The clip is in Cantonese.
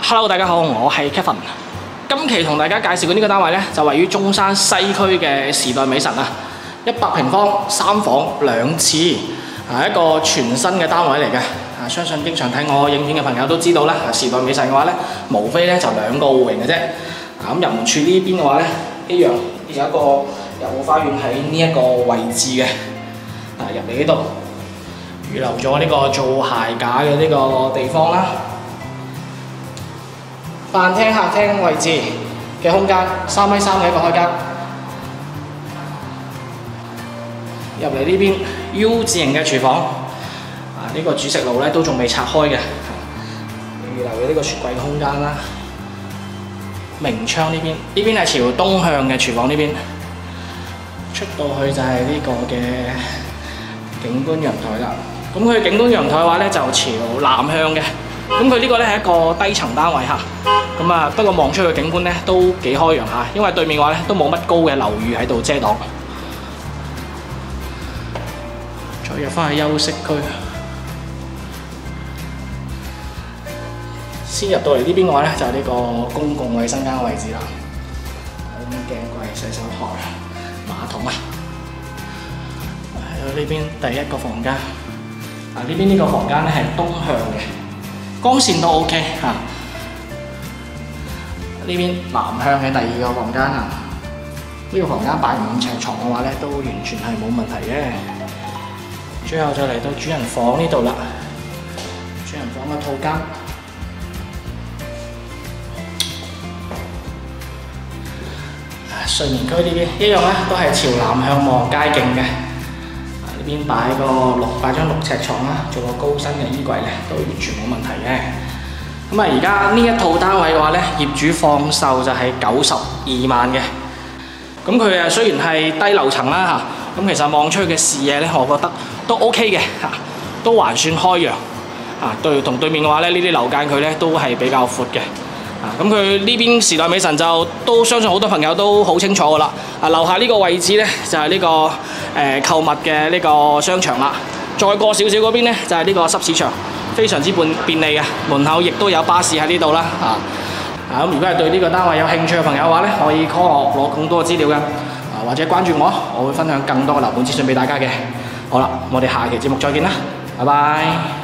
Hello， 大家好，我係 Kevin。今期同大家介紹嘅呢個單位呢，就位於中山西區嘅時代美神啊，100平方3房2廁，係一個全新嘅單位嚟嘅。相信經常睇我影片嘅朋友都知道啦，時代美神嘅話呢，無非呢就2個戶型嘅啫。咁入門處呢邊嘅話呢，一樣有一個有花園喺呢一個位置嘅。入嚟呢度預留咗呢個做鞋架嘅呢個地方啦。飯廳、客廳位置嘅空間，3米3嘅一個開間。入嚟呢邊 U 字形嘅廚房，呢個煮食爐咧都仲未拆開嘅，預留嘅呢個雪櫃嘅空間啦。明窗呢邊係朝東向嘅廚房呢邊，出到去就係呢個嘅景觀陽台啦。咁佢景觀陽台嘅話咧就朝南向嘅。咁佢呢個咧係一個低層單位嚇，咁啊不過望出去嘅景觀咧都幾開揚嚇，因為對面嘅話咧都冇乜高嘅樓宇喺度遮擋。再入翻去休息區，先入到嚟呢邊嘅話咧就係呢個公共衞生間嘅位置啦。咁鏡櫃、洗手台、馬桶啊，喺呢邊第一個房間。呢邊呢個房間咧係東向嘅。光線都 OK 嚇，呢邊南向嘅第2個房間啊，呢個房間擺5尺床嘅話咧，都完全係冇問題嘅。最後就嚟到主人房呢度啦，主人房嘅套間，睡眠區呢邊一樣咧，都係朝南向望街景嘅。呢邊擺張6尺床啦，做個高身嘅衣櫃咧，都完全冇問題嘅。咁啊，而家呢一套單位嘅話咧，業主放售就係92萬嘅。咁佢啊雖然係低樓層啦嚇，咁其實望出去嘅視野咧，我覺得都 OK 嘅嚇，都還算開揚嚇。同對面嘅話咧，呢啲樓間距咧都係比較闊嘅。咁佢呢邊時代美神就都相信好多朋友都好清楚噶啦。樓下呢個位置呢，就係呢個購物嘅呢個商場啦。再過少少嗰邊呢，就係呢個濕市場，非常之便利嘅。門口亦都有巴士喺呢度啦。咁如果係對呢個單位有興趣嘅朋友嘅話呢，可以 call 我攞更多嘅資料嘅。或者關注我，我會分享更多嘅樓盤資訊俾大家嘅。好啦，我哋下期節目再見啦，拜拜。